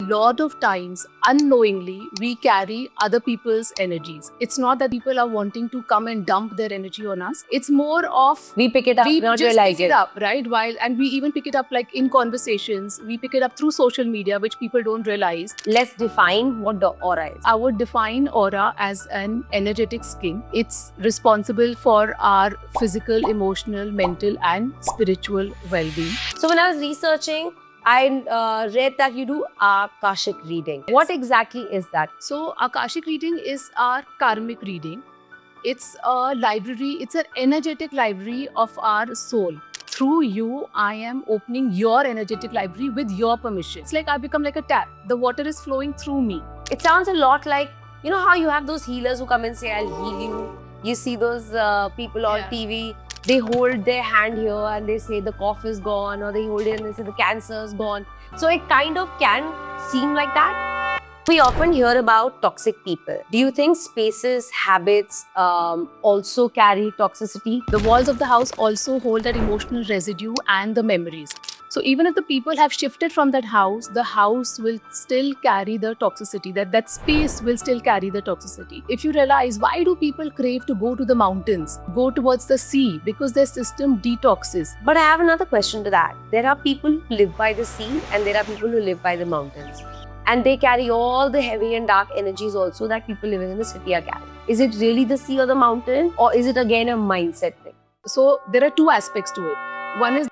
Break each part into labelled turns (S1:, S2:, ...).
S1: lot of times, unknowingly, we carry other people's energies. It's not that people are wanting to come and dump their energy on us. It's more of
S2: We pick it up,
S1: we
S2: not
S1: just
S2: realize
S1: pick it
S2: it.
S1: up, right? And we even pick it up like in conversations. We pick it up through social media, which people don't realize.
S2: Let's define what the aura is.
S1: I would define aura as an energetic skin. It's responsible for our physical, emotional, mental, and spiritual well-being.
S2: So when I was researching, I read that you do Akashic reading. What exactly is that?
S1: So, Akashic reading is our karmic reading. It's a library, it's an energetic library of our soul. Through you, I am opening your energetic library with your permission. It's like I become like a tap. The water is flowing through me.
S2: It sounds a lot like, you know how you have those healers who come and say, I'll heal you. You see those people on TV, they hold their hand here and they say the cough is gone, or they hold it and they say the cancer is gone. So it kind of can seem like that. We often hear about toxic people. Do you think spaces, habits also carry toxicity?
S1: The walls of the house also hold that emotional residue and the memories. So even if the people have shifted from that house, the house will still carry the toxicity. That space will still carry the toxicity. If you realize, why do people crave to go to the mountains, go towards the sea? Because their system detoxes.
S2: But I have another question to that. There are people who live by the sea and there are people who live by the mountains. And they carry all the heavy and dark energies also that people living in the city are carrying. Is it really the sea or the mountain, or is it again a mindset thing?
S1: So there are two aspects to it. One is,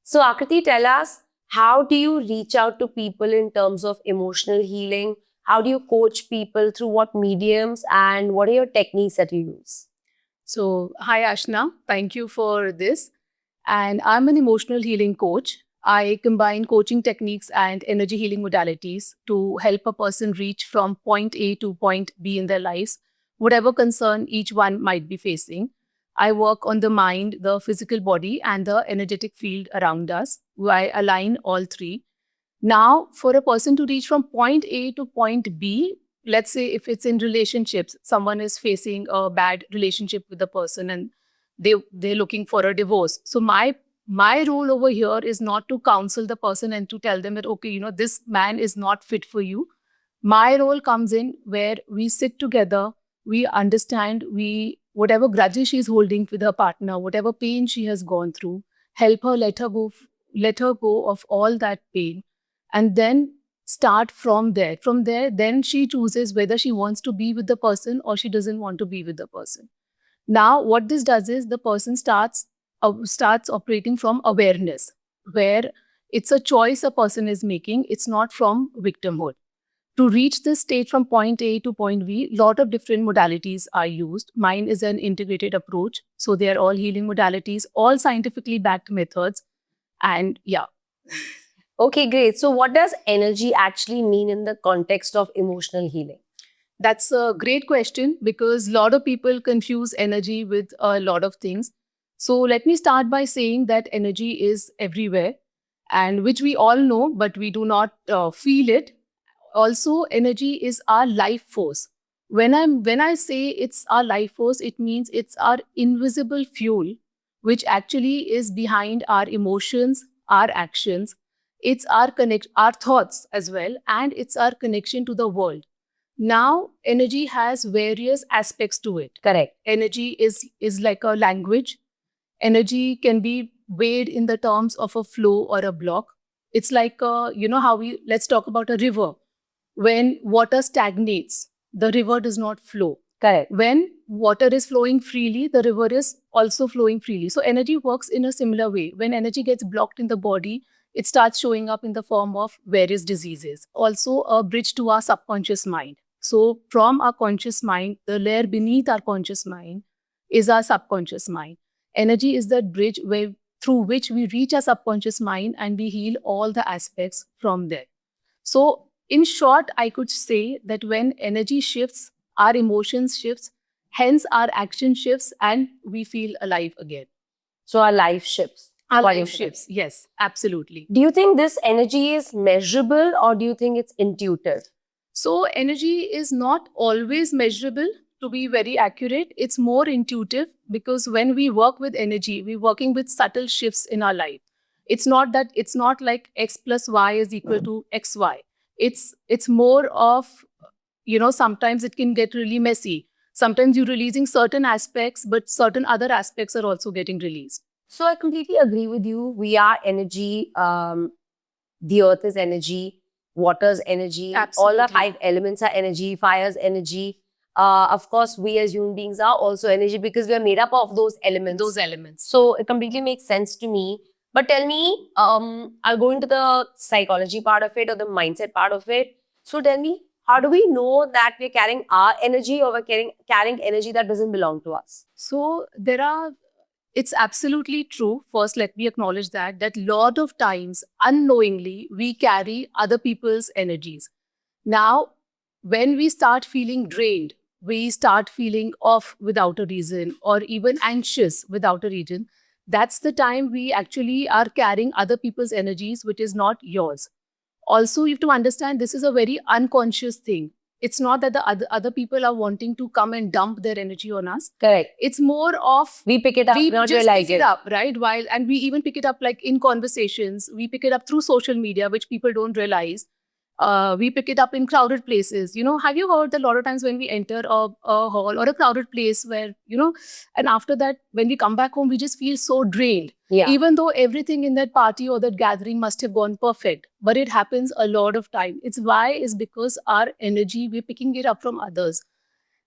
S2: so Akriti, tell us, how do you reach out to people in terms of emotional healing? How do you coach people, through what mediums, and what are your techniques that you use?
S1: so hi Ashna, thank you for this. And I'm an emotional healing coach. I combine coaching techniques and energy healing modalities to help a person reach from point A to point B in their lives, whatever concern each one might be facing. I work on the mind, the physical body, and the energetic field around us. I align all three. Now, for a person to reach from point A to point B, let's say if it's in relationships, someone is facing a bad relationship with the person and they're looking for a divorce. So my role over here is not to counsel the person and to tell them that, okay, this man is not fit for you. My role comes in where we sit together, we understand, whatever grudges she's holding with her partner, whatever pain she has gone through, help her, let her go of all that pain, and then start from there. From there, then she chooses whether she wants to be with the person or she doesn't want to be with the person. Now, what this does is the person starts operating from awareness, where it's a choice a person is making. It's not from victimhood. To reach this state from point A to point B, lot of different modalities are used. Mine is an integrated approach. So they are all healing modalities, all scientifically backed methods. And yeah.
S2: Okay, great. So what does energy actually mean in the context of emotional healing?
S1: That's a great question because a lot of people confuse energy with a lot of things. So let me start by saying that energy is everywhere, and which we all know, but we do not feel it. Also, energy is our life force. When I say it's our life force, it means it's our invisible fuel, which actually is behind our emotions, our actions. It's our thoughts as well, and it's our connection to the world. Now, energy has various aspects to it.
S2: Correct.
S1: Energy is like a language. Energy can be weighed in the terms of a flow or a block. It's like, let's talk about a river. When water stagnates, the river does not flow.
S2: Correct.
S1: When water is flowing freely, the river is also flowing freely. So energy works in a similar way. When energy gets blocked in the body, it starts showing up in the form of various diseases. Also, a bridge to our subconscious mind. So from our conscious mind, the layer beneath our conscious mind is our subconscious mind. Energy is that bridge through which we reach our subconscious mind and we heal all the aspects from there. So in short, I could say that when energy shifts, our emotions shifts, hence our action shifts, and we feel alive again.
S2: So our life shifts.
S1: Our life shifts, yes, absolutely.
S2: Do you think this energy is measurable, or do you think it's intuitive?
S1: So energy is not always measurable. To be very accurate, it's more intuitive because when we work with energy, we're working with subtle shifts in our life. It's not like x plus y is equal to xy. It's more of, sometimes it can get really messy. Sometimes you're releasing certain aspects, but certain other aspects are also getting released.
S2: So I completely agree with you. We are energy. The earth is energy. Water's energy. All the
S1: Absolutely.
S2: 5 elements are energy. Fire's energy. Of course, we as human beings are also energy because we are made up of those elements.
S1: Those elements.
S2: So it completely makes sense to me. But tell me, I'll go into the psychology part of it or the mindset part of it. So tell me, how do we know that we're carrying our energy or we're carrying energy that doesn't belong to us?
S1: So it's absolutely true. First, let me acknowledge that lot of times unknowingly we carry other people's energies. Now, when we start feeling drained, we start feeling off without a reason, or even anxious without a reason, that's the time we actually are carrying other people's energies, which is not yours. Also, you have to understand this is a very unconscious thing. It's not that the other people are wanting to come and dump their energy on us.
S2: Correct.
S1: It's more of
S2: We pick it up,
S1: we
S2: not
S1: just
S2: realize
S1: pick it up, right? And we even pick it up like in conversations. We pick it up through social media, which people don't realize. We pick it up in crowded places. Have you heard that a lot of times when we enter a hall or a crowded place where, and after that, when we come back home, we just feel so drained.
S2: Yeah.
S1: Even though everything in that party or that gathering must have gone perfect, but it happens a lot of time. Is because our energy, we're picking it up from others.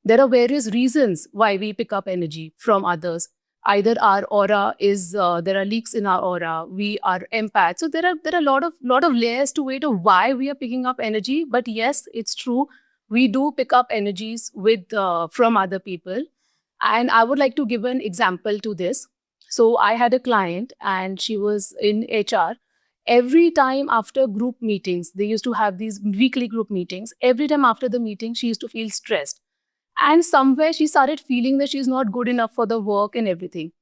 S1: There are various reasons why we pick up energy from others. Either our aura is there are leaks in our aura. We are empaths. So there are a lot of layers to it of why we are picking up energy. But yes, it's true. We do pick up energies with from other people. And I would like to give an example to this. So I had a client and she was in HR. Every time after group meetings, they used to have these weekly group meetings. Every time after the meeting, she used to feel stressed. And somewhere she started feeling that she's not good enough for the work and everything.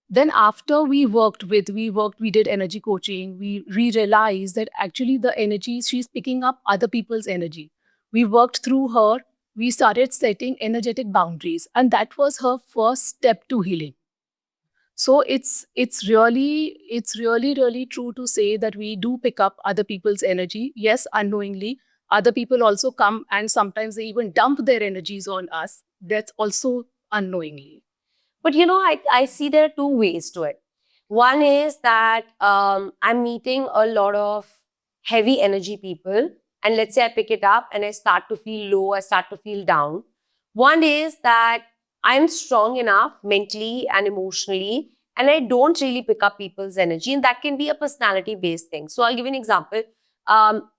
S1: Then after we did energy coaching, we realized that actually the energy, she's picking up other people's energy. We worked through her, we started setting energetic boundaries, and that was her first step to healing. So it's really true to say that we do pick up other people's energy. Yes, unknowingly. Other people also come and sometimes they even dump their energies on us. That's also unknowingly.
S2: But I see there are 2 ways to it. One is that I'm meeting a lot of heavy energy people, and let's say I pick it up and I start to feel low, I start to feel down. One is that I'm strong enough mentally and emotionally, and I don't really pick up people's energy, and that can be a personality based thing. So I'll give you an example.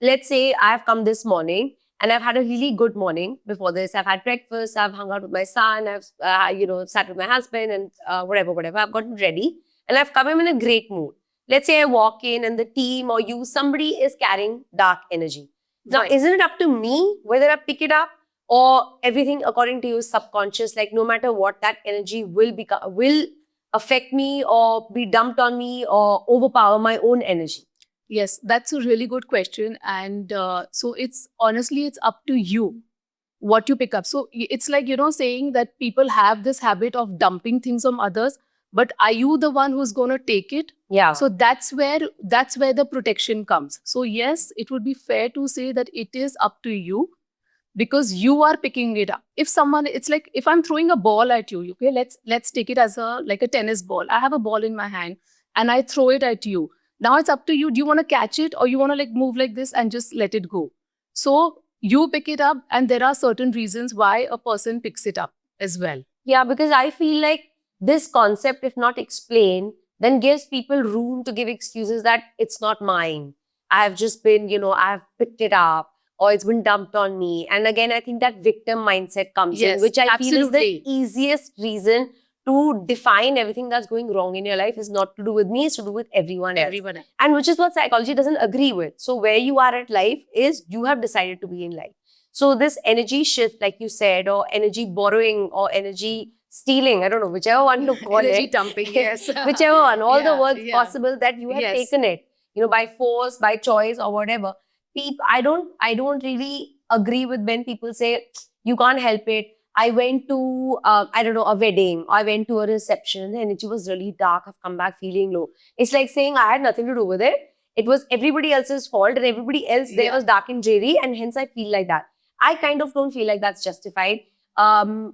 S2: Let's say I've come this morning and I've had a really good morning before this. I've had breakfast, I've hung out with my son, I've sat with my husband and whatever. I've gotten ready and I've come in a great mood. Let's say I walk in and the team or you, somebody is carrying dark energy. Now,
S1: Right.
S2: isn't it up to me whether I pick it up or everything according to you is subconscious? Like no matter what, that energy will affect me or be dumped on me or overpower my own energy.
S1: Yes, that's a really good question. And so it's honestly, it's up to you what you pick up. So it's like, saying that people have this habit of dumping things on others, but are you the one who's going to take it?
S2: Yeah.
S1: So that's where the protection comes. So yes, it would be fair to say that it is up to you because you are picking it up. It's like if I'm throwing a ball at you, okay, let's take it as a tennis ball. I have a ball in my hand and I throw it at you. Now it's up to you. Do you want to catch it or you want to like move like this and just let it go? So you pick it up, and there are certain reasons why a person picks it up as well.
S2: Yeah, because I feel like this concept, if not explained, then gives people room to give excuses that it's not mine. I've just been, I've picked it up or it's been dumped on me. And again, I think that victim mindset comes in,
S1: Yes,
S2: which I feel is the
S1: absolutely.
S2: easiest reason to define everything that's going wrong in your life is not to do with me, it's to do with everyone else.
S1: Everyone else.
S2: And which is what psychology doesn't agree with. So where you are at life is you have decided to be in life. So this energy shift, like you said, or energy borrowing or energy stealing, I don't know, whichever one to call
S1: Energy
S2: it.
S1: dumping, yes.
S2: Whichever one, all the
S1: Yeah,
S2: words
S1: yeah.
S2: possible that you have
S1: Yes.
S2: taken it, by force, by choice or whatever. I don't really agree with when people say, you can't help it. I went to, I don't know, a wedding, or I went to a reception, and the energy was really dark. I've come back feeling low. It's like saying I had nothing to do with it. It was everybody else's fault, and everybody else there
S1: Yeah.
S2: was dark and dreary, and hence I feel like that. I kind of don't feel like that's justified.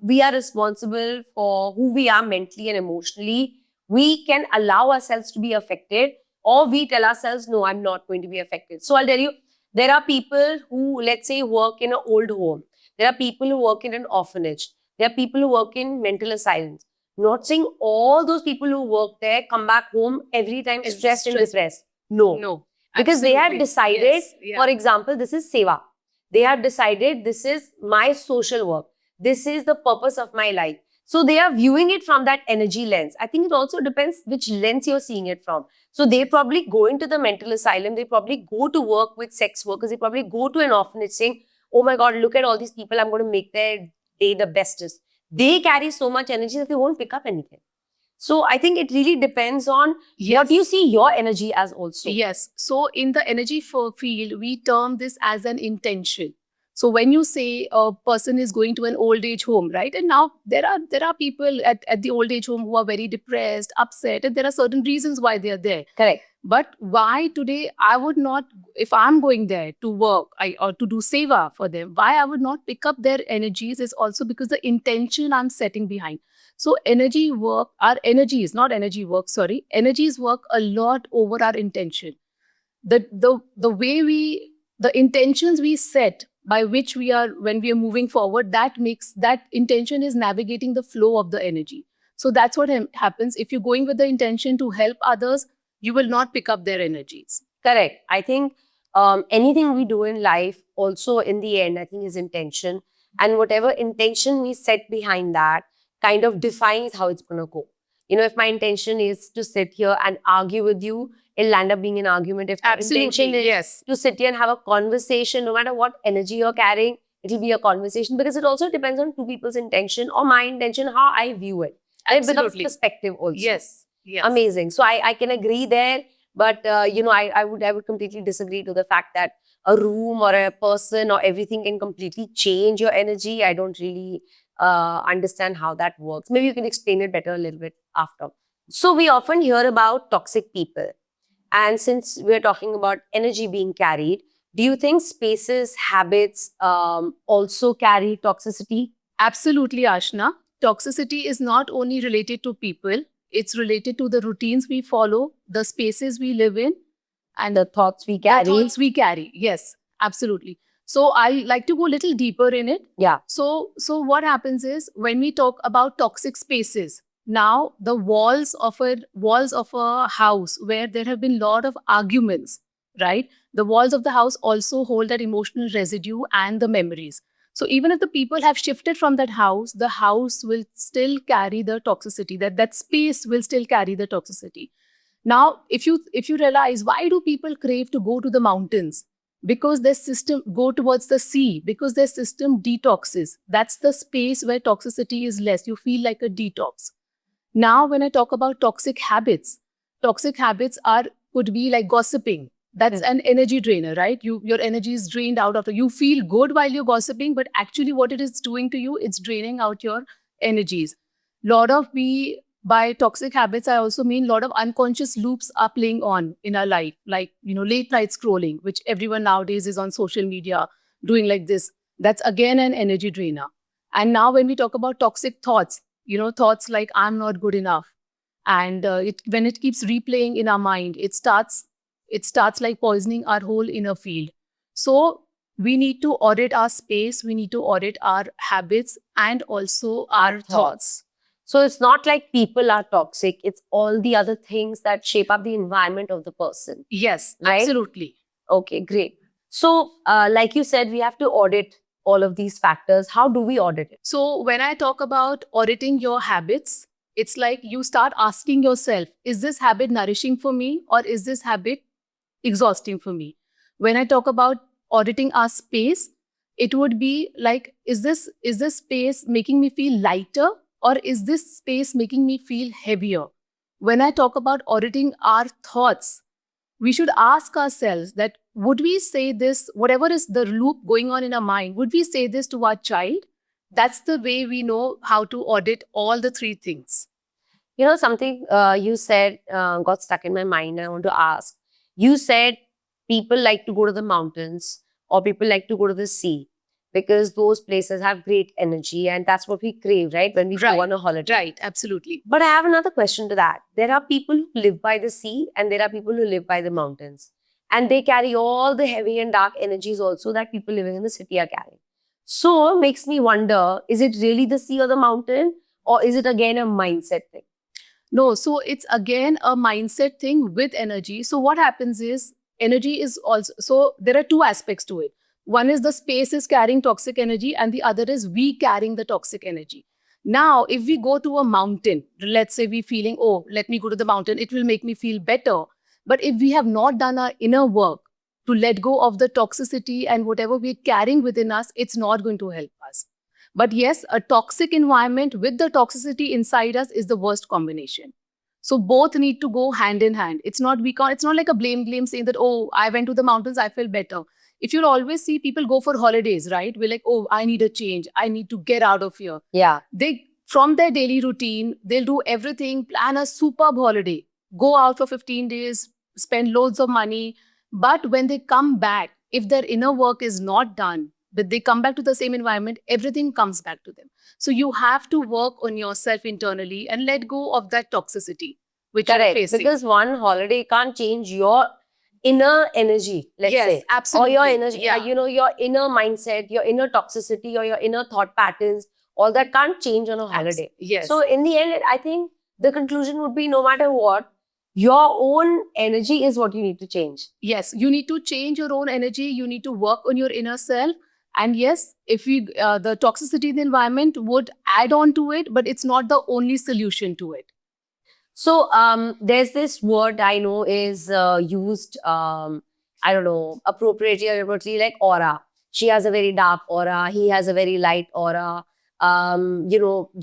S2: We are responsible for who we are mentally and emotionally. We can allow ourselves to be affected, or we tell ourselves, no, I'm not going to be affected. So I'll tell you, there are people who, let's say, work in an old home. There are people who work in an orphanage. There are people who work in mental asylums. Not saying all those people who work there come back home every time
S1: It's
S2: stressed and
S1: stressed.
S2: depressed. No.
S1: No.
S2: Because they have
S1: Absolutely.
S2: decided,
S1: Yes. Yeah.
S2: for example, this is seva. They have decided this is my social work. This is the purpose of my life. So they are viewing it from that energy lens. I think it also depends which lens you're seeing it from. So they probably go into the mental asylum. They probably go to work with sex workers. They probably go to an orphanage saying, oh my God, look at all these people. I'm going to make their day the bestest. They carry so much energy that they won't pick up anything. So I think it really depends on what you see your energy as also.
S1: Yes. So in the energy field, we term this as an intention. So when you say a person is going to an old age home, right? And now there are people at the old age home who are very depressed, upset, and there are certain reasons why they are there.
S2: Correct.
S1: But why today I would not, if I'm going there to work or to do seva for them, why I would not pick up their energies is also because the intention I'm setting behind. So energy work, our energies, not energy work, sorry, energies work a lot over our intention. The way the intentions we set by which we are, when we are moving forward, that intention is navigating the flow of the energy. So that's what happens. If you're going with the intention to help others, you will not pick up their energies.
S2: Correct. I think anything we do in life, also in the end, I think is intention. And whatever intention we set behind that kind of defines how it's going to go. You know, if my intention is to sit here and argue with you, it'll end up being an argument. If my intention is
S1: Yes.
S2: to sit here and have a conversation, no matter what energy you're carrying, it'll be a conversation, because it also depends on two people's intention or my intention, how I view it. And it becomes
S1: Absolutely.
S2: perspective also.
S1: Yes. Yes.
S2: Amazing. So I can agree there. But I would completely disagree to the fact that a room or a person or everything can completely change your energy. I don't really understand how that works. Maybe you can explain it better a little bit after. So we often hear about toxic people. And since we're talking about energy being carried, do you think spaces, habits also carry toxicity?
S1: Absolutely, Ashna. Toxicity is not only related to people, it's related to the routines we follow, the spaces we live in, and
S2: The thoughts we
S1: the
S2: carry?
S1: thoughts we carry. Yes, absolutely. So I like to go a little deeper in it.
S2: Yeah.
S1: So what happens is, when we talk about toxic spaces, now the walls of a house where there have been a lot of arguments, right? The walls of the house also hold that emotional residue and the memories. So even if the people have shifted from that house, the house will still carry the toxicity. That space will still carry the toxicity. Now, if you realize, why do people crave to go to the mountains? Because their system go towards the sea, because their system detoxes. That's the space where toxicity is less. You feel like a detox. Now, when I talk about toxic habits could be like gossiping. That's an energy drainer, right? Your energy is drained out after. You feel good while you're gossiping, but actually what it is doing to you, it's draining out your energies. By toxic habits, I also mean a lot of unconscious loops are playing on in our life, like, late night scrolling, which everyone nowadays is on social media doing like this. That's again an energy drainer. And now when we talk about toxic thoughts, thoughts like I'm not good enough, and when it keeps replaying in our mind, it starts like poisoning our whole inner field. So we need to audit our space, we need to audit our habits and also our thoughts.
S2: So it's not like people are toxic. It's all the other things that shape up the environment of the person.
S1: Yes,
S2: Right?
S1: absolutely.
S2: Okay, great. So like you said, we have to audit all of these factors. How do we audit it?
S1: So when I talk about auditing your habits, it's like you start asking yourself, is this habit nourishing for me, or is this habit exhausting for me? When I talk about auditing our space, it would be like, is this space making me feel lighter, or is this space making me feel heavier? When I talk about auditing our thoughts, we should ask ourselves that, would we say this, whatever is the loop going on in our mind, would we say this to our child? That's the way we know how to audit all the three things.
S2: You know, something you said got stuck in my mind. I want to ask. You said people like to go to the mountains or people like to go to the sea because those places have great energy and that's what we crave, right? When we go on a holiday.
S1: Right, absolutely.
S2: But I have another question to that. There are people who live by the sea and there are people who live by the mountains. And they carry all the heavy and dark energies also that people living in the city are carrying. So it makes me wonder, is it really the sea or the mountain? Or is it again a mindset thing?
S1: No, so it's again a mindset thing with energy. So what happens is energy is also, so there are two aspects to it. One is the space is carrying toxic energy, and the other is we carrying the toxic energy. Now, if we go to a mountain, let's say we feeling, oh, let me go to the mountain, it will make me feel better. But if we have not done our inner work to let go of the toxicity and whatever we're carrying within us, it's not going to help us. But yes, a toxic environment with the toxicity inside us is the worst combination. So both need to go hand in hand. It's not it's not like a blame game saying that, oh, I went to the mountains, I feel better. If you'll always see people go for holidays, right? We're like, oh, I need a change. I need to get out of here.
S2: Yeah.
S1: They from their daily routine, they'll do everything, plan a superb holiday, go out for 15 days, spend loads of money. But when they come back, if their inner work is not done, but they come back to the same environment, everything comes back to them. So you have to work on yourself internally and let go of that toxicity which you're
S2: Correct.
S1: facing.
S2: Because one holiday can't change your inner energy, let's
S1: Yes,
S2: say.
S1: absolutely.
S2: Or your energy,
S1: Yeah.
S2: your inner mindset, your inner toxicity or your inner thought patterns, all that can't change on a holiday.
S1: Yes.
S2: So in the end, I think the conclusion would be no matter what, your own energy is what you need to change.
S1: Yes, you need to change your own energy. You need to work on your inner self. And yes, if the toxicity in the environment would add on to it, but it's not the only solution to it.
S2: So there's this word I know is used, I don't know, appropriately or inappropriately, like aura. She has a very dark aura. He has a very light aura. Do you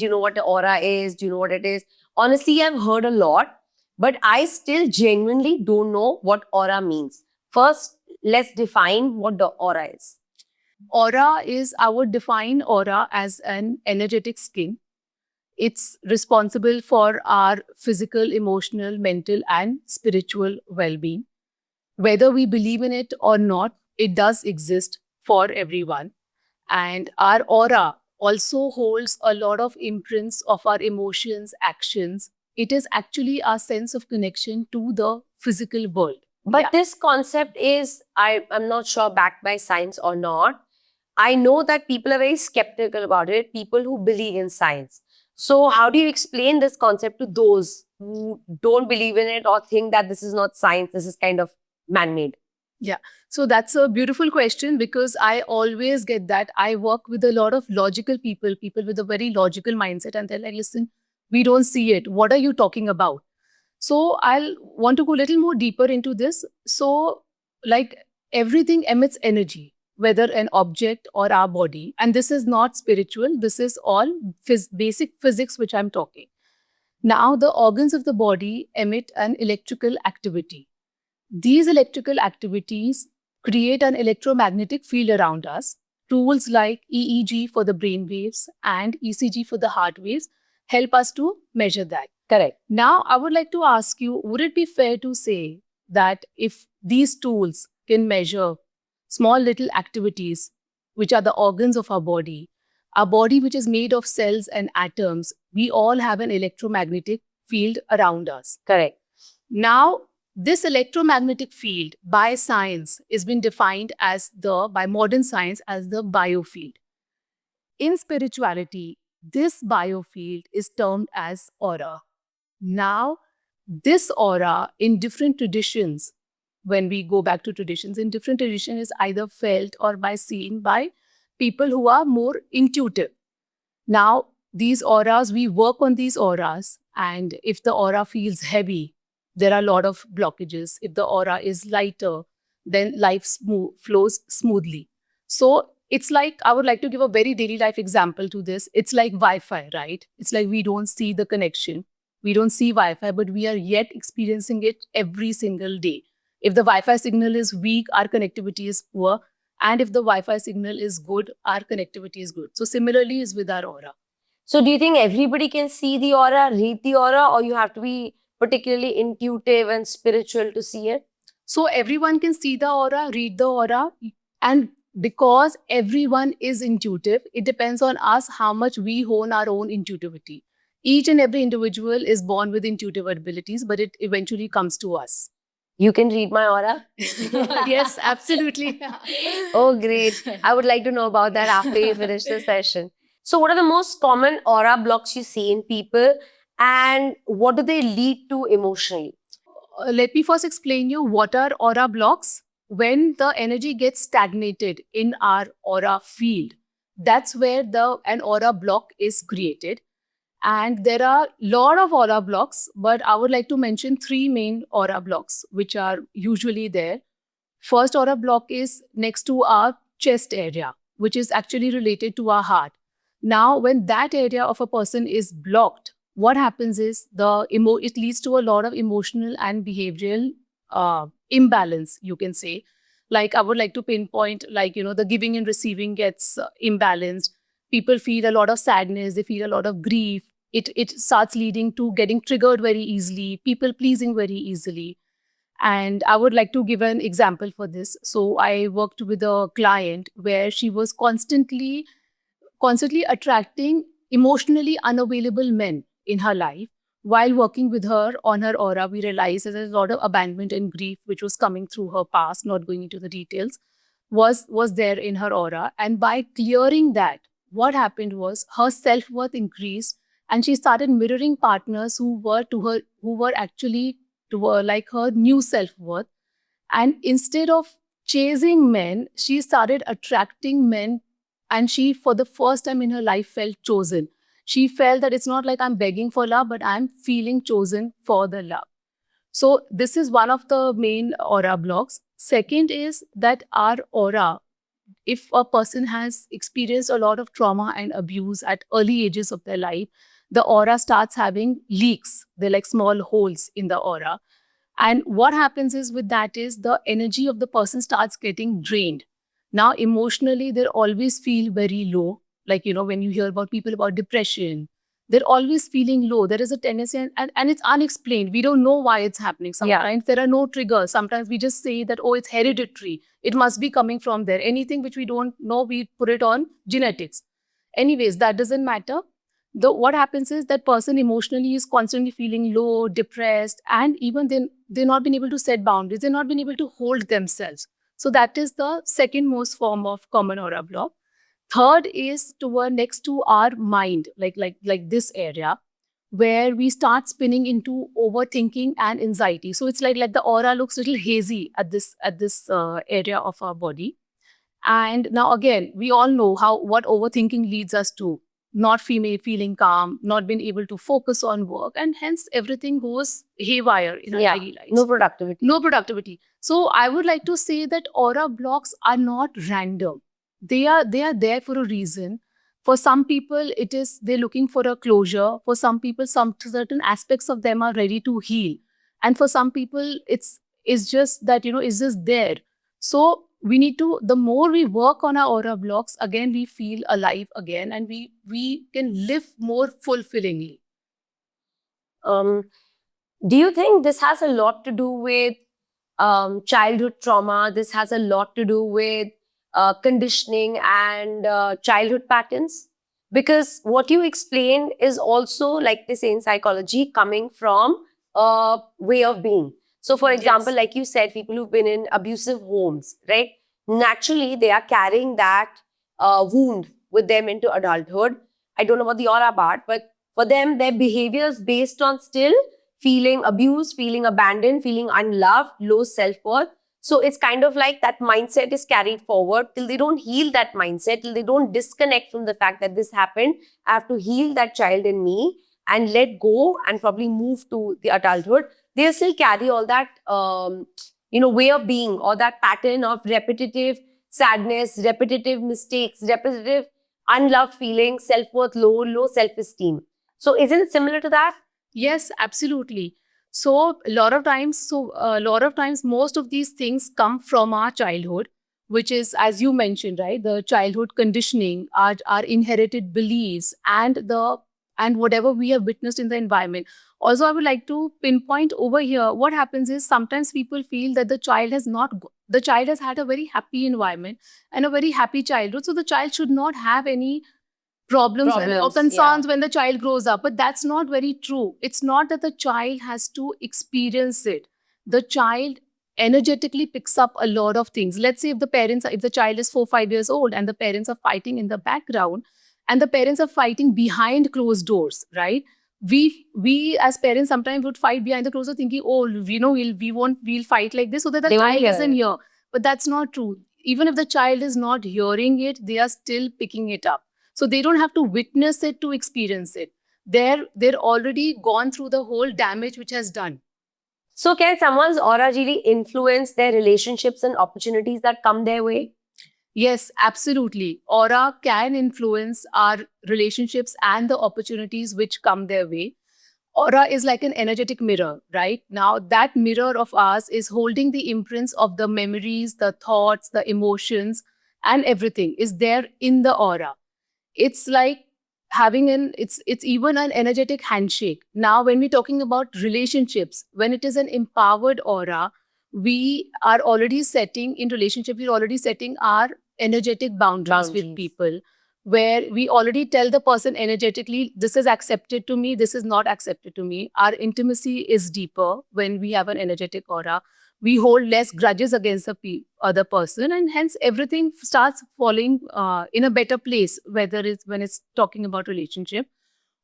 S2: know what the aura is? Do you know what it is? Honestly, I've heard a lot, but I still genuinely don't know what aura means. First, let's define what the aura is.
S1: Aura is, I would define aura as an energetic skin. It's responsible for our physical, emotional, mental, and spiritual well being. Whether we believe in it or not, it does exist for everyone. And our aura also holds a lot of imprints of our emotions, actions. It is actually our sense of connection to the physical world.
S2: But this concept is, I'm not sure, backed by science or not. I know that people are very skeptical about it, people who believe in science. So how do you explain this concept to those who don't believe in it or think that this is not science, this is kind of man-made?
S1: Yeah. So that's a beautiful question because I always get that. I work with a lot of logical people, people with a very logical mindset, and they're like, listen, we don't see it. What are you talking about? So I'll want to go a little more deeper into this. So, like everything emits energy, whether an object or our body. And this is not spiritual, this is all basic physics, which I'm talking. Now, the organs of the body emit an electrical activity. These electrical activities create an electromagnetic field around us. Tools like EEG for the brain waves and ECG for the heart waves help us to measure that.
S2: Correct.
S1: Now, I would like to ask you, would it be fair to say that if these tools can measure small little activities, which are the organs of our body which is made of cells and atoms, we all have an electromagnetic field around us.
S2: Correct.
S1: Now, this electromagnetic field by science is been defined by modern science as the biofield. In spirituality, this biofield is termed as aura. Now, this aura in different traditions, when we go back to traditions, in different traditions is either felt or seen by people who are more intuitive. Now, these auras, we work on these auras, and if the aura feels heavy, there are a lot of blockages. If the aura is lighter, then life flows smoothly. So it's like, I would like to give a very daily life example to this. It's like Wi-Fi, right? It's like we don't see the connection. We don't see Wi-Fi, but we are yet experiencing it every single day. If the Wi-Fi signal is weak, our connectivity is poor, And if the Wi-Fi signal is good, our connectivity is good. So similarly is with our aura.
S2: So do you think everybody can see the aura, read the aura, or you have to be particularly intuitive and spiritual to see it?
S1: So everyone can see the aura, read the aura, and because everyone is intuitive, it depends on us how much we hone our own intuitivity. Each and every individual is born with intuitive abilities, but it eventually comes to us.
S2: You can read my aura?
S1: Yes, absolutely.
S2: Oh, great. I would like to know about that after you finish the session. So, what are the most common aura blocks you see in people, and what do they lead to emotionally?
S1: Let me first explain you what are aura blocks. When the energy gets stagnated in our aura field, that's where an aura block is created. And there are a lot of aura blocks, but I would like to mention three main aura blocks which are usually there. First aura block is next to our chest area, which is actually related to our heart. Now, when that area of a person is blocked, what happens is it leads to a lot of emotional and behavioral imbalance, you can say. Like I would like to pinpoint, like, the giving and receiving gets imbalanced. People feel a lot of sadness, they feel a lot of grief. It starts leading to getting triggered very easily, people pleasing very easily. And I would like to give an example for this. So I worked with a client where she was constantly attracting emotionally unavailable men in her life. While working with her on her aura, we realized that there's a lot of abandonment and grief which was coming through her past, not going into the details, was there in her aura. And by clearing that, what happened was her self-worth increased, and she started mirroring partners who were actually to her like her new self-worth. And instead of chasing men, she started attracting men. And she, for the first time in her life, felt chosen. She felt that it's not like I'm begging for love, but I'm feeling chosen for the love. So this is one of the main aura blocks. Second is that our aura, if a person has experienced a lot of trauma and abuse at early ages of their life, the aura starts having leaks. They're like small holes in the aura. And what happens is with that is the energy of the person starts getting drained. Now, emotionally, they always feel very low. Like, when you hear about people about depression, they're always feeling low. There is a tendency, and it's unexplained. We don't know why it's happening. Sometimes there are no triggers. Sometimes we just say that, oh, it's hereditary. It must be coming from there. Anything which we don't know, we put it on genetics. Anyways, that doesn't matter. What happens is that person emotionally is constantly feeling low, depressed, and even then they're not been able to set boundaries. They're not been able to hold themselves. So that is the second most form of common aura block. Third is toward next to our mind, like this area, where we start spinning into overthinking and anxiety. So it's like the aura looks a little hazy at this area of our body. And now again, we all know what overthinking leads us to. Not feeling calm, not being able to focus on work, and hence everything goes haywire in our daily lives.
S2: No productivity.
S1: No productivity. So I would like to say that aura blocks are not random. They are there for a reason. For some people, it is they're looking for a closure. For some people, some certain aspects of them are ready to heal. And for some people, it's just that, it's just there. So we need to, the more we work on our aura blocks, again, we feel alive again, and we can live more fulfillingly.
S2: Do you think this has a lot to do with childhood trauma? This has a lot to do with conditioning and childhood patterns? Because what you explained is also, like they say in psychology, coming from a way of being. So, for example,
S1: Yes.
S2: like you said, people who've been in abusive homes, right? Naturally, they are carrying that wound with them into adulthood. I don't know about the aura part, but for them, their behavior is based on still feeling abused, feeling abandoned, feeling unloved, low self-worth. So it's kind of like that mindset is carried forward till they don't heal that mindset, till they don't disconnect from the fact that this happened. I have to heal that child in me and let go and probably move to the adulthood. They still carry all that, way of being, or that pattern of repetitive sadness, repetitive mistakes, repetitive unloved feelings, self-worth low, low self-esteem. So isn't it similar to that?
S1: Yes, absolutely. So a lot of times, most of these things come from our childhood. which is, as you mentioned, right, the childhood conditioning, our inherited beliefs, and whatever we have witnessed in the environment. Also, I would like to pinpoint over here, what happens is sometimes people feel that the child has had a very happy environment and a very happy childhood, so the child should not have any problems or concerns when the child grows up. But that's not very true. It's not that the child has to experience it. The child energetically picks up a lot of things. Let's say if the child is 4 5 years old and the parents are fighting in the background, and the parents are fighting behind closed doors, right? We as parents sometimes would fight behind the closed door, thinking, oh, we'll fight like this so that the
S2: They won't
S1: child
S2: hear
S1: isn't
S2: it.
S1: here. But that's not true. Even if the child is not hearing it, they are still picking it up. So they don't have to witness it to experience it. They're already gone through the whole damage which has done.
S2: So can someone's aura really influence their relationships and opportunities that come their way?
S1: Yes, absolutely. Aura can influence our relationships and the opportunities which come their way. Aura is like an energetic mirror, right? Now, that mirror of ours is holding the imprints of the memories, the thoughts, the emotions, and everything is there in the aura. It's like it's even an energetic handshake. Now, when we're talking about relationships, when it is an empowered aura, we are already setting in relationship, we're already setting our energetic boundaries with
S2: Boundaries.
S1: people, where we already tell the person energetically, this is accepted to me, this is not accepted to me. Our intimacy is deeper when we have an energetic aura. We hold less grudges against the other person, and hence everything starts falling in a better place, whether it's when it's talking about relationship.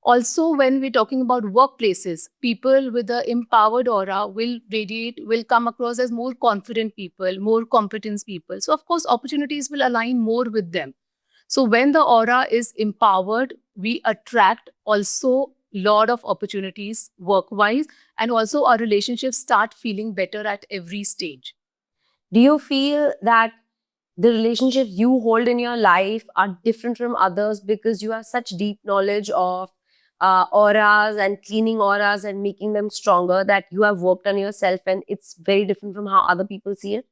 S1: Also, when we're talking about workplaces, people with the empowered aura will come across as more confident people, more competent people. So of course opportunities will align more with them. So when the aura is empowered, we attract also lot of opportunities work-wise, and also our relationships start feeling better at every stage.
S2: Do you feel that the relationships you hold in your life are different from others because you have such deep knowledge of auras and cleaning auras and making them stronger, that you have worked on yourself and it's very different from how other people see it?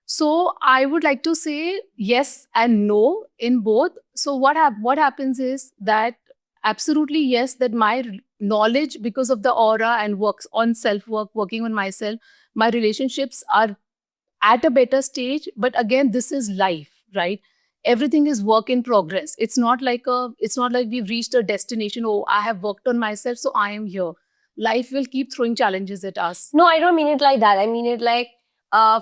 S1: So I would like to say yes and no in both. So what happens is that absolutely yes, that my knowledge, because of the aura and works on self work, working on myself, my relationships are at a better stage. But again, this is life, right? Everything is work in progress. It's not like we've reached a destination. Oh, I have worked on myself, so I am here. Life will keep throwing challenges at us.
S2: No, I don't mean it like that. I mean it like,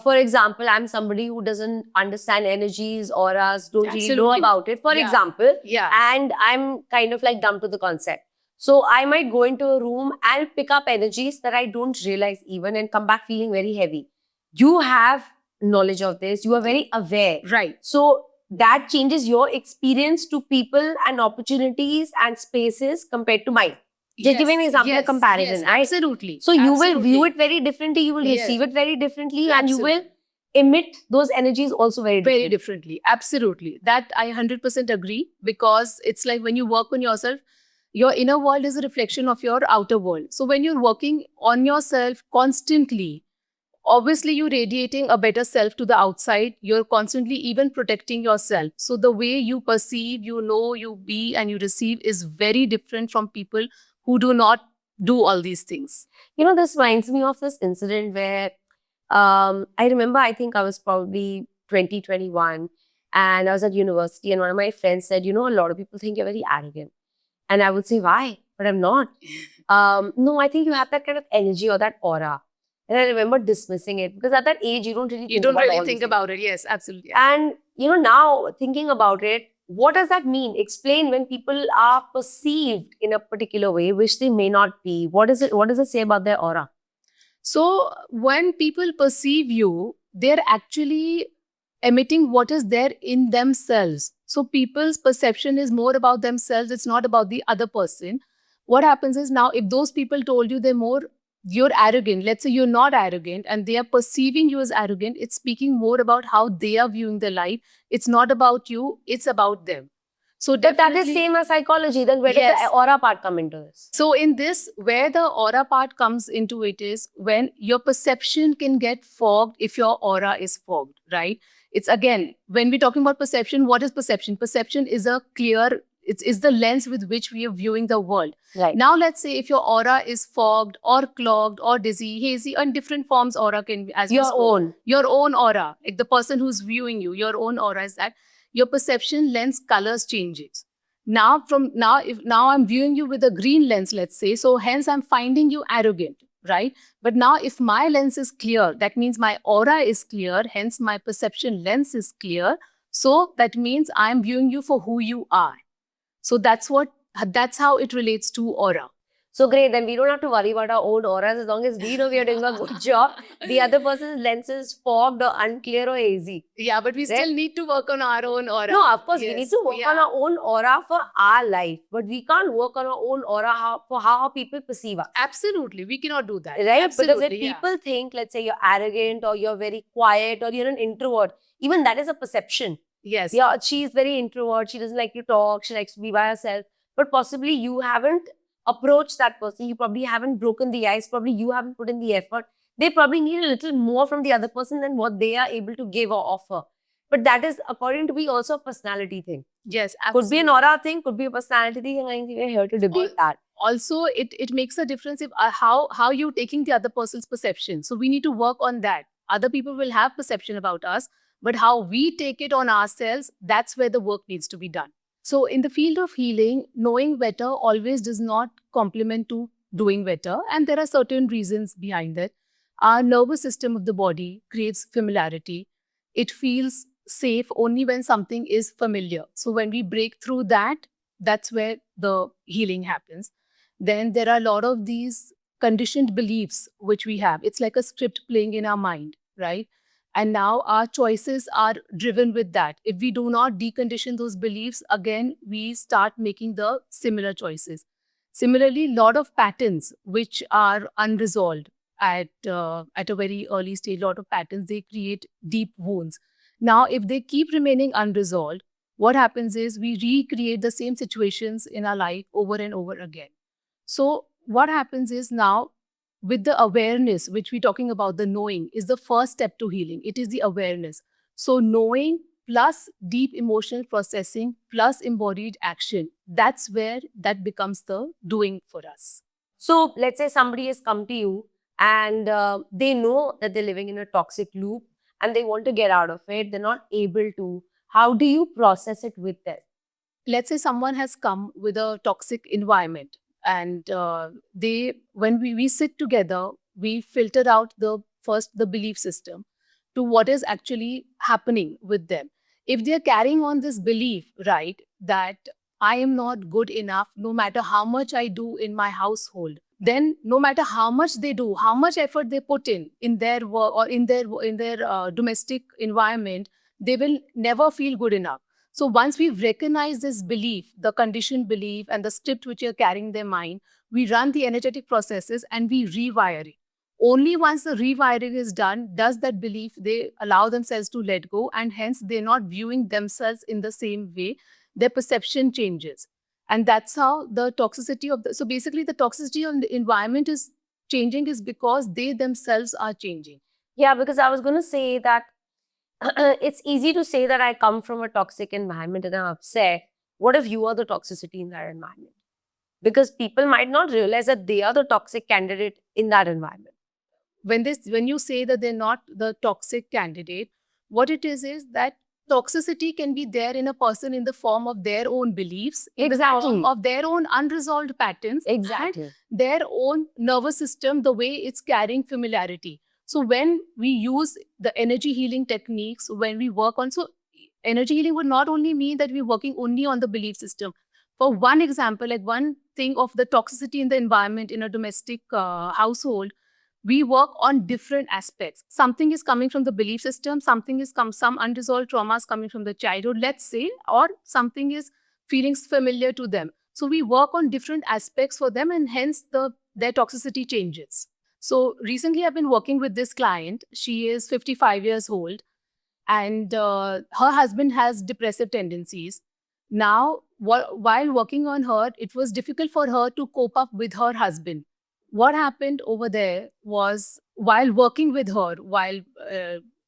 S2: for example, I'm somebody who doesn't understand energies, auras, don't really know
S1: Absolutely.
S2: about it. For
S1: Yeah.
S2: example,
S1: Yeah.
S2: and I'm kind of like dumb to the concept. So I might go into a room and pick up energies that I don't realize even and come back feeling very heavy. You have knowledge of this. You are very aware.
S1: Right.
S2: So that changes your experience to people and opportunities and spaces compared to mine. Just giving an example, a comparison, right?
S1: Absolutely.
S2: So you will view it very differently, you will
S1: Yes.
S2: receive it very differently, and you will
S1: Absolutely.
S2: emit those energies also very differently.
S1: Very differently. Absolutely. That I 100% agree, because it's like when you work on yourself, your inner world is a reflection of your outer world. So when you're working on yourself constantly, obviously you're radiating a better self to the outside. You're constantly even protecting yourself. So the way you perceive, you be, and you receive is very different from people who do not do all these things.
S2: You know, this reminds me of this incident where I remember, I think I was probably 2021 and I was at university, and one of my friends said, you know, a lot of people think you're very arrogant. And I would say, why? But I'm not. No, I think you have that kind of energy or that aura. And I remember dismissing it because at that age, you don't really
S1: think about it. Yes, absolutely.
S2: And, you know, now thinking about it, what does that mean? Explain. When people are perceived in a particular way, which they may not be. What does it say about their aura?
S1: So when people perceive you, they're actually emitting what is there in themselves. So people's perception is more about themselves. It's not about the other person. What happens is, now if those people told you you're arrogant, let's say you're not arrogant and they are perceiving you as arrogant, it's speaking more about how they are viewing their life. It's not about you, it's about them. So
S2: But that is same as psychology. Then where does
S1: Yes.
S2: the aura part come into this?
S1: So in this, where the aura part comes into it is when your perception can get fogged if your aura is fogged, right? It's again, when we're talking about perception, what is perception? Perception is a clear, it's the lens with which we are viewing the world.
S2: Right.
S1: Now, let's say if your aura is fogged or clogged or dizzy, hazy, and different forms aura can be, as we
S2: Your
S1: spoke.
S2: own.
S1: Your own aura, like the person who's viewing you, your own aura is that your perception lens colors changes. Now, if now I'm viewing you with a green lens, let's say, so hence I'm finding you arrogant, right? But now if my lens is clear, that means my aura is clear, hence my perception lens is clear. So that means I'm viewing you for who you are. So that's how it relates to aura.
S2: So great, then we don't have to worry about our own auras as long as we know we are doing a good job. The other person's lens is fogged or unclear or hazy.
S1: Yeah, but we still need to work on our own aura.
S2: No, of course, we need
S1: Yes,
S2: to work on our own aura for our life, but we can't work on our own aura for how people perceive us.
S1: Absolutely, we cannot do that.
S2: Right?
S1: Absolutely,
S2: Because if people think, let's say you're arrogant or you're very quiet or you're an introvert, even that is a perception.
S1: Yes.
S2: Yeah, she's very introvert, she doesn't like to talk, she likes to be by herself. But possibly you haven't approached that person, you probably haven't broken the ice, probably you haven't put in the effort. They probably need a little more from the other person than what they are able to give or offer. But that is, according to me, also a personality thing.
S1: Yes, absolutely.
S2: Could be an aura thing, could be a personality thing, and I think we're here to debate that.
S1: Also, it makes a difference if how you're taking the other person's perception. So we need to work on that. Other people will have perception about us, but how we take it on ourselves, that's where the work needs to be done. So in the field of healing, knowing better always does not complement to doing better. And there are certain reasons behind it. Our nervous system of the body creates familiarity. It feels safe only when something is familiar. So when we break through that, that's where the healing happens. Then there are a lot of these conditioned beliefs which we have. It's like a script playing in our mind, right? And now our choices are driven with that. If we do not decondition those beliefs, again, we start making the similar choices. Similarly, a lot of patterns which are unresolved at a very early stage, a lot of patterns, they create deep wounds. Now, if they keep remaining unresolved, what happens is we recreate the same situations in our life over and over again. So what happens is now, with the awareness, which we're talking about, the knowing is the first step to healing. It is the awareness. So knowing plus deep emotional processing plus embodied action, that's where that becomes the doing for us.
S2: So let's say somebody has come to you and they know that they're living in a toxic loop and they want to get out of it. They're not able to. How do you process it with them?
S1: Let's say someone has come with a toxic environment, and when we sit together, we filter out the belief system to what is actually happening with them. If they're carrying on this belief, right, that I am not good enough no matter how much I do in my household, then no matter how much they do, how much effort they put in their work or in their domestic environment, they will never feel good enough. So once we've recognized this belief, the conditioned belief and the script which are carrying their mind, we run the energetic processes and we rewire it. Only once the rewiring is done, does that belief, they allow themselves to let go, and hence they're not viewing themselves in the same way. Their perception changes. And that's how the toxicity of so basically the toxicity of the environment is changing is because they themselves are changing.
S2: Yeah, because I was going to say that it's easy to say that I come from a toxic environment and I'm upset. What if you are the toxicity in that environment? Because people might not realize that they are the toxic candidate in that environment.
S1: When you say that they're not the toxic candidate, what it is that toxicity can be there in a person in the form of their own beliefs, in the form of their own unresolved patterns, and their own nervous system, the way it's carrying familiarity. So when we use the energy healing techniques, when we work on, so energy healing would not only mean that we're working only on the belief system. For one example, like one thing of the toxicity in the environment in a domestic household, we work on different aspects. Something is coming from the belief system, some unresolved traumas coming from the childhood, let's say, or something is feelings familiar to them. So we work on different aspects for them, and hence their toxicity changes. So recently I've been working with this client. She is 55 years old, and her husband has depressive tendencies. Now, while working on her, it was difficult for her to cope up with her husband. What happened over there was, while working with her, while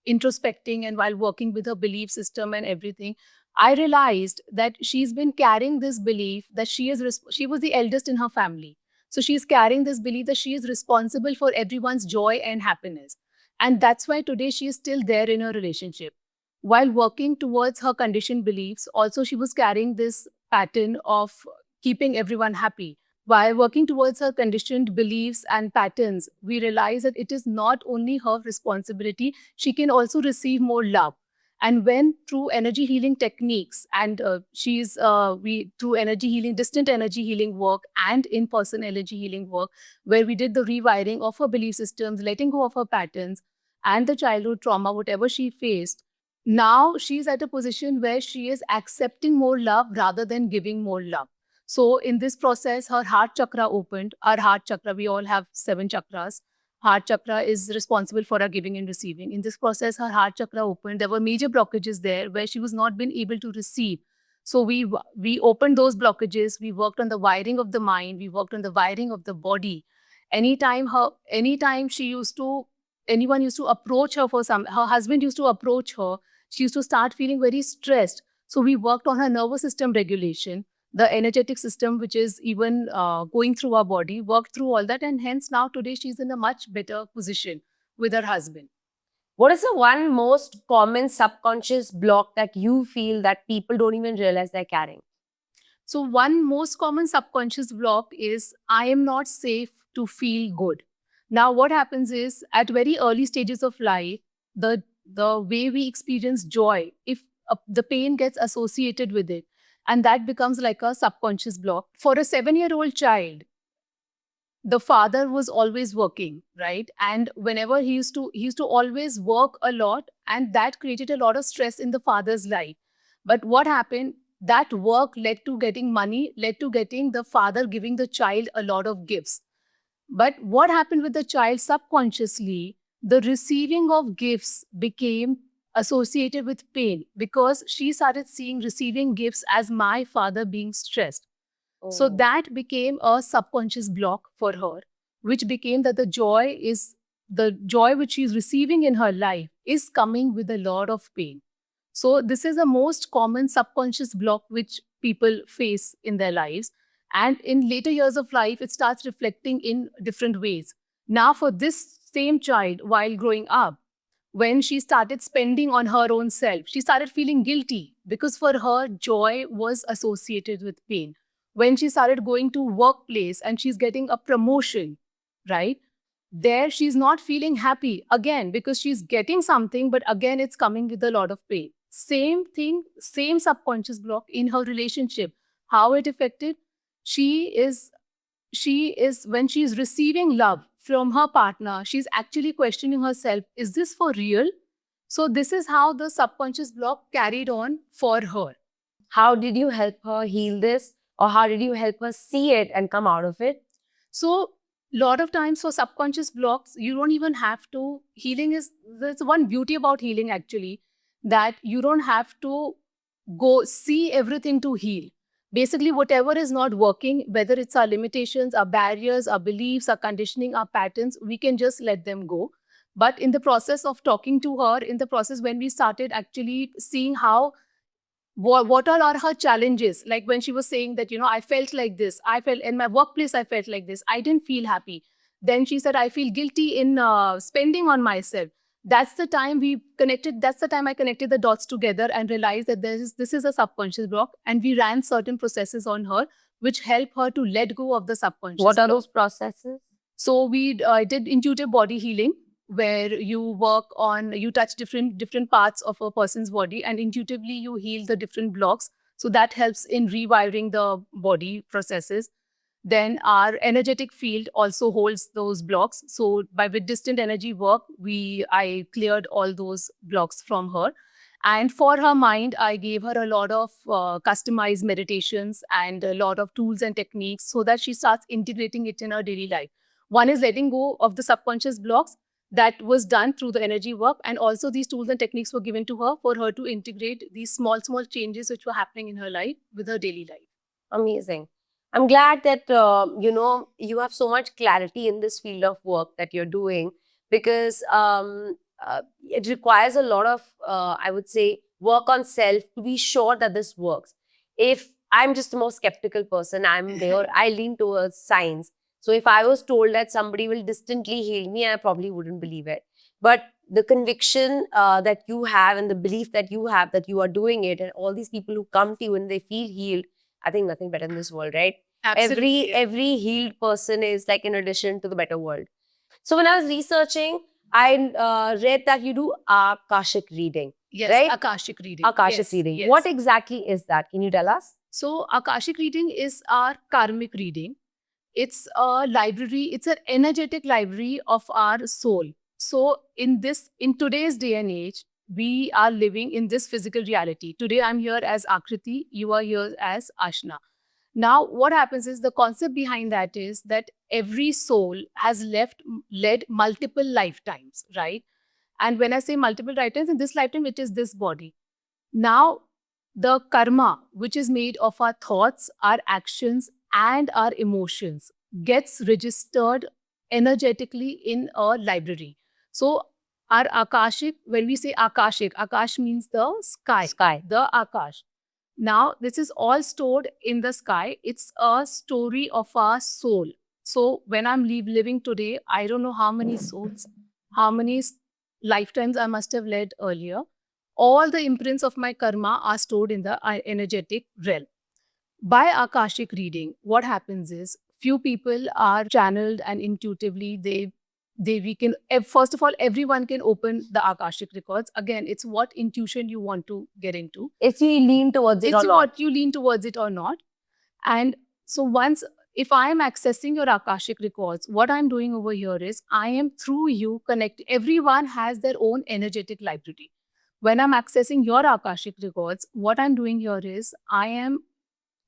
S1: introspecting and while working with her belief system and everything, I realized that she's been carrying this belief that she was the eldest in her family. So she's carrying this belief that she is responsible for everyone's joy and happiness. And that's why today she is still there in her relationship. While working towards her conditioned beliefs, also she was carrying this pattern of keeping everyone happy. While working towards her conditioned beliefs and patterns, we realize that it is not only her responsibility, she can also receive more love. And when through energy healing techniques, and we through energy healing, distant energy healing work and in-person energy healing work, where we did the rewiring of her belief systems, letting go of her patterns and the childhood trauma, whatever she faced, now she's at a position where she is accepting more love rather than giving more love. So in this process, her heart chakra opened. Our heart chakra, we all have 7 chakras. Heart chakra is responsible for our giving and receiving. In this process, her heart chakra opened. There were major blockages there where she was not been able to receive. So we opened those blockages. We worked on the wiring of the mind. We worked on the wiring of the body. Anytime she used to, anyone used to approach her for some, her husband used to approach her, she used to start feeling very stressed. So we worked on her nervous system regulation, the energetic system, which is even going through our body, worked through all that. And hence now today she's in a much better position with her husband.
S2: What is the one most common subconscious block that you feel that people don't even realize they're carrying?
S1: So one most common subconscious block is I am not safe to feel good. Now what happens is at very early stages of life, the way we experience joy, if the pain gets associated with it, and that becomes like a subconscious block. For a 7-year-old child, the father was always working, right? And whenever he used to always work a lot, and that created a lot of stress in the father's life. But what happened, that work led to getting money, led to getting the father giving the child a lot of gifts. But what happened with the child subconsciously, the receiving of gifts became associated with pain, because she started seeing receiving gifts as my father being stressed. So
S2: Oh.
S1: that became a subconscious block for her, which became that the joy which she's receiving in her life is coming with a lot of pain. So this is the most common subconscious block which people face in their lives. And in later years of life, it starts reflecting in different ways. Now, for this same child, while growing up, when she started spending on her own self, she started feeling guilty because for her, joy was associated with pain. When she started going to workplace and she's getting a promotion, right? There she's not feeling happy again because she's getting something, but again it's coming with a lot of pain. Same thing, same subconscious block in her relationship. How it affected? She is when she's receiving love from her partner, she's actually questioning herself, is this for real? So this is how the subconscious block carried on for her.
S2: How did you help her heal this? Or how did you help her see it and come out of it?
S1: So lot of times for subconscious blocks, you don't even have to, healing is, there's one beauty about healing actually, that you don't have to go see everything to heal. Basically, whatever is not working, whether it's our limitations, our barriers, our beliefs, our conditioning, our patterns, we can just let them go. But in the process of talking to her, in the process when we started actually seeing how what all are her challenges, like when she was saying that, I felt like this, I felt in my workplace, I felt like this, I didn't feel happy. Then she said, I feel guilty in spending on myself. That's the time we connected, that's the time I connected the dots together and realized that this is a subconscious block, and we ran certain processes on her which help her to let go of the subconscious
S2: What are
S1: block.
S2: those processes?
S1: So we did intuitive body healing, where you touch different parts of a person's body, and intuitively you heal the different blocks. So that helps in rewiring the body processes. Then our energetic field also holds those blocks. So with distant energy work, I cleared all those blocks from her. And for her mind, I gave her a lot of customized meditations and a lot of tools and techniques so that she starts integrating it in her daily life. One is letting go of the subconscious blocks. That was done through the energy work. And also these tools and techniques were given to her for her to integrate these small changes which were happening in her life with her daily life.
S2: Amazing. I'm glad that you have so much clarity in this field of work that you're doing, because it requires a lot of, I would say, work on self to be sure that this works. If I'm just the most skeptical person, I'm there, I lean towards science. So if I was told that somebody will distantly heal me, I probably wouldn't believe it. But the conviction that you have and the belief that you have that you are doing it, and all these people who come to you and they feel healed, I think nothing better in this world, right?
S1: Absolutely.
S2: Every healed person is like an addition to the better world. So when I was researching, I read that you do Akashic reading.
S1: Yes,
S2: right?
S1: Akashic reading.
S2: Akashic
S1: Yes,
S2: reading.
S1: yes.
S2: What exactly is that? Can you tell us?
S1: So Akashic reading is our karmic reading. It's a library, it's an energetic library of our soul. So in today's day and age, we are living in this physical reality. Today I'm here as Akriti, you are here as Ashna. Now, what happens is the concept behind that is that every soul has led multiple lifetimes, right? And when I say multiple lifetimes, in this lifetime, it is this body. Now, the karma, which is made of our thoughts, our actions, and our emotions, gets registered energetically in a library. So, our Akashic, when we say Akashic, Akash means the sky,
S2: Sky.
S1: the Akash. Now, this is all stored in the sky. It's a story of our soul. So, when I'm living today, I don't know how many souls, how many lifetimes I must have led earlier. All the imprints of my karma are stored in the energetic realm. By Akashic reading, what happens is few people are channeled and intuitively they we can first of all everyone can open the Akashic records. Again, it's what intuition you want to get into.
S2: If you lean towards it
S1: It's
S2: or not.
S1: what you lean towards it or not. And so once if I am accessing your Akashic records, what I'm doing over here is I am through you connect. Everyone has their own energetic library. When I'm accessing your Akashic records, what I'm doing here is I am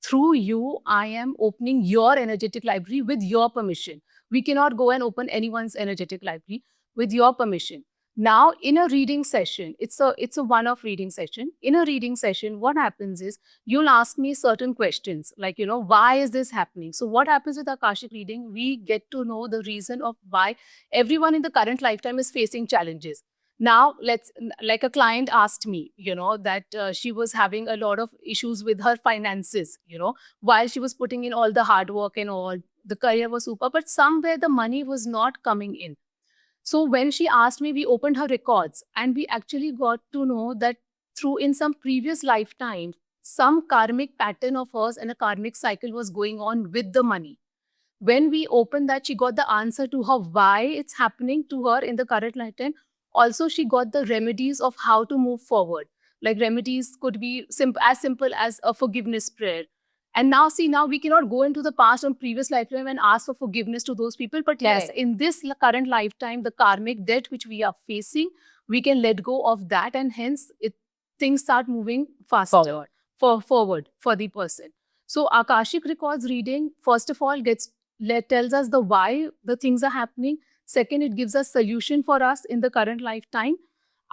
S1: through you, I am opening your energetic library with your permission. We cannot go and open anyone's energetic library with your permission. Now, in a reading session, it's a one-off reading session. In a reading session, what happens is you'll ask me certain questions like, why is this happening? So, what happens with Akashic reading? We get to know the reason of why everyone in the current lifetime is facing challenges. Now, like a client asked me, that she was having a lot of issues with her finances, while she was putting in all the hard work and all, the career was super, but somewhere the money was not coming in. So when she asked me, we opened her records and we actually got to know that through in some previous lifetime, some karmic pattern of hers and a karmic cycle was going on with the money. When we opened that, she got the answer to her why it's happening to her in the current lifetime. Also, she got the remedies of how to move forward. Like remedies could be as simple as a forgiveness prayer. And now, see, now we cannot go into the past or previous lifetime and ask for forgiveness to those people. But yes,
S2: Correct.
S1: in this current lifetime, the karmic debt which we are facing, we can let go of that, and hence things start moving faster forward for the person. So Akashic records reading, first of all, tells us the why the things are happening. Second, it gives us solution for us in the current lifetime.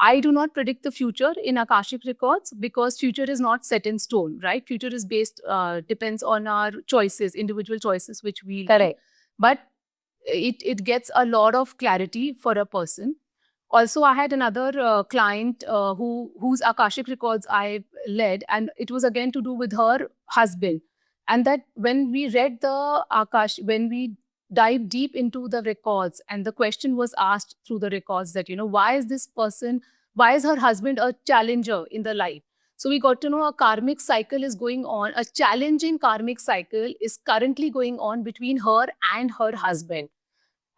S1: I do not predict the future in Akashic records because future is not set in stone, right? Future is depends on our choices, individual choices, which we
S2: Correct.
S1: but it gets a lot of clarity for a person. Also, I had another client whose Akashic records I led, and it was again to do with her husband. And that when we read the when we dive deep into the records, and the question was asked through the records that, why is her husband a challenger in the life? So we got to know a karmic cycle is going on, a challenging karmic cycle is currently going on between her and her husband.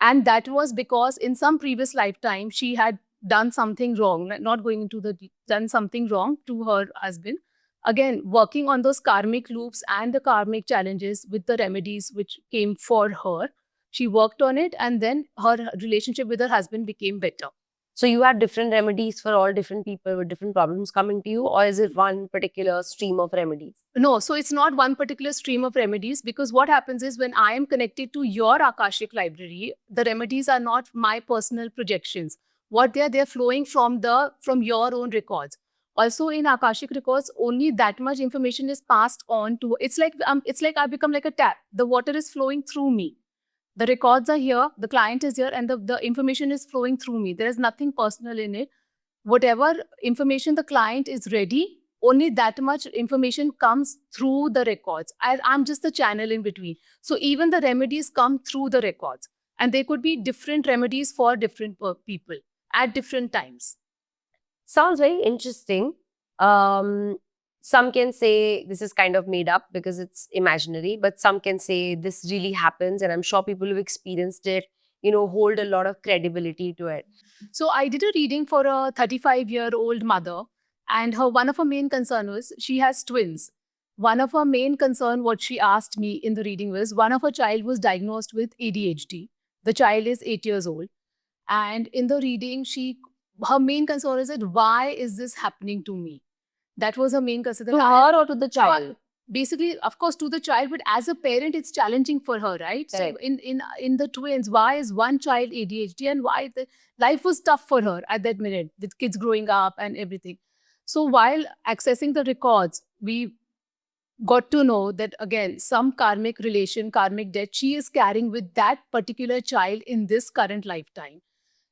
S1: And that was because in some previous lifetime, she had done something wrong, not going into done something wrong to her husband. Again, working on those karmic loops and the karmic challenges with the remedies which came for her. She worked on it, and then her relationship with her husband became better.
S2: So you have different remedies for all different people with different problems coming to you, or is it one particular stream of remedies?
S1: No, so it's not one particular stream of remedies, because what happens is when I am connected to your Akashic library, the remedies are not my personal projections. What they're flowing from your own records. Also in Akashic records, only that much information is passed on to. It's like I become like a tap. The water is flowing through me. The records are here, the client is here, and the information is flowing through me. There is nothing personal in it. Whatever information the client is ready, only that much information comes through the records. I'm just the channel in between. So even the remedies come through the records. And there could be different remedies for different people at different times.
S2: Sounds very interesting. Some can say this is kind of made up because it's imaginary, but some can say this really happens, and I'm sure people who've experienced it, hold a lot of credibility to it.
S1: So I did a reading for a 35-year-old mother, and one of her main concern was she has twins. One of her main concern, what she asked me in the reading was, one of her child was diagnosed with ADHD. The child is 8 years old. And in the reading, her main concern is that why is this happening to me? That was her main concern.
S2: To her or to the child?
S1: Basically, of course, to the child, but as a parent, it's challenging for her, right?
S2: Correct.
S1: So in the twins, why is one child ADHD, and why the life was tough for her at that minute with kids growing up and everything. So while accessing the records, we got to know that again, some karmic relation, karmic debt she is carrying with that particular child in this current lifetime.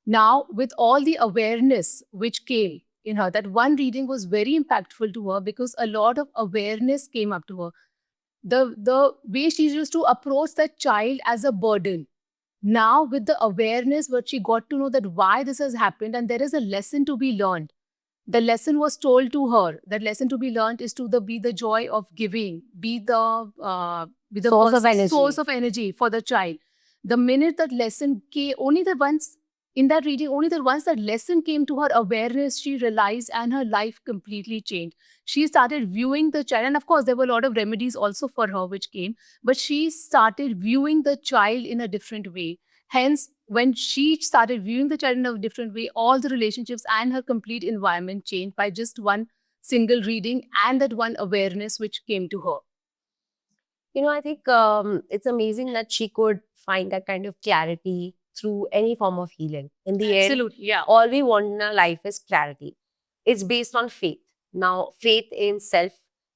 S1: Now, with all the awareness which came in her, that one reading was very impactful to her because a lot of awareness came up to her. The way she used to approach that child as a burden. Now, with the awareness, what she got to know that why this has happened, and there is a lesson to be learned. The lesson was told to her. That lesson to be learned is to be the joy of giving, be the source of energy for the child. The minute that lesson came, only the once in that reading, only that once that lesson came to her awareness, she realized, and her life completely changed. She started viewing the child, and of course, there were a lot of remedies also for her which came, but she started viewing the child in a different way. Hence, when she started viewing the child in a different way, all the relationships and her complete environment changed by just one single reading and that one awareness which came to her.
S2: I think it's amazing that she could find that kind of clarity through any form of healing. In the end,
S1: Absolutely, yeah.
S2: all we want in our life is clarity. It's based on faith. Now, faith in self,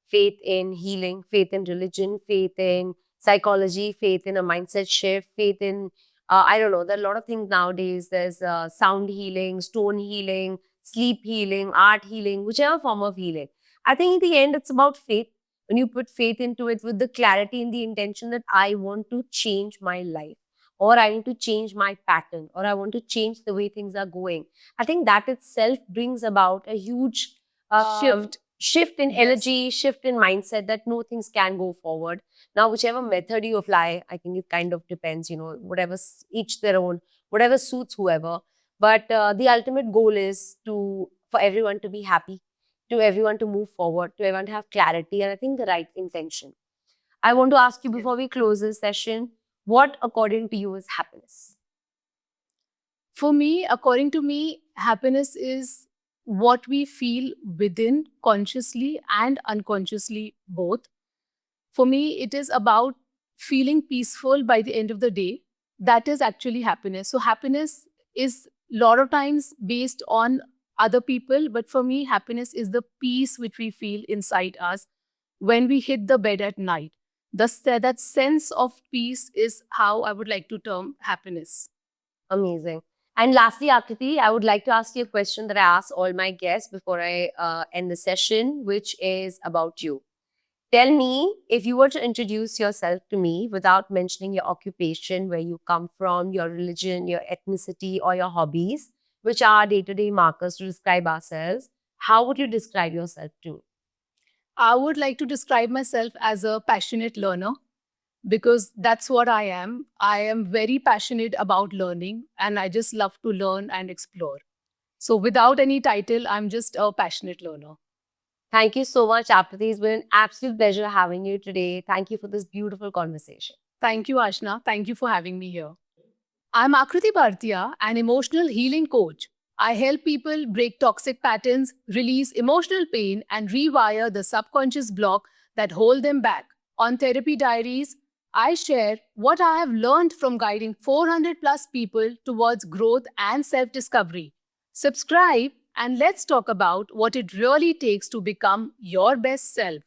S2: faith in healing, faith in religion, faith in psychology, faith in a mindset shift, faith in, I don't know, there are a lot of things nowadays. There's sound healing, stone healing, sleep healing, art healing, whichever form of healing. I think in the end, it's about faith. When you put faith into it with the clarity and the intention that I want to change my life, or I need to change my pattern, or I want to change the way things are going, I think that itself brings about a huge shift in energy, shift in mindset, that no, things can go forward. Now, whichever method you apply, I think it kind of depends, whatever, each their own, whatever suits whoever. But the ultimate goal is for everyone to be happy, to everyone to move forward, to everyone to have clarity, and I think the right intention. I want to ask you before we close this session, what according to you is happiness?
S1: For me, according to me, happiness is what we feel within, consciously and unconsciously both. For me, it is about feeling peaceful by the end of the day. That is actually happiness. So happiness is a lot of times based on other people, but for me, happiness is the peace which we feel inside us when we hit the bed at night. That sense of peace is how I would like to term happiness.
S2: Amazing. And lastly, Akriti, I would like to ask you a question that I ask all my guests before I end the session, which is about you. Tell me, if you were to introduce yourself to me without mentioning your occupation, where you come from, your religion, your ethnicity, or your hobbies, which are day-to-day markers to describe ourselves, how would you describe yourself to me?
S1: I would like to describe myself as a passionate learner because that's what I am. I am very passionate about learning and I just love to learn and explore. So without any title, I'm just a passionate learner.
S2: Thank you so much, Akriti. It's been an absolute pleasure having you today. Thank you for this beautiful conversation.
S1: Thank you, Ashna. Thank you for having me here. I'm Akriti Bhartiya, an emotional healing coach. I help people break toxic patterns, release emotional pain, and rewire the subconscious block that hold them back. On Therapy Diaries, I share what I have learned from guiding 400 plus people towards growth and self-discovery. Subscribe and let's talk about what it really takes to become your best self.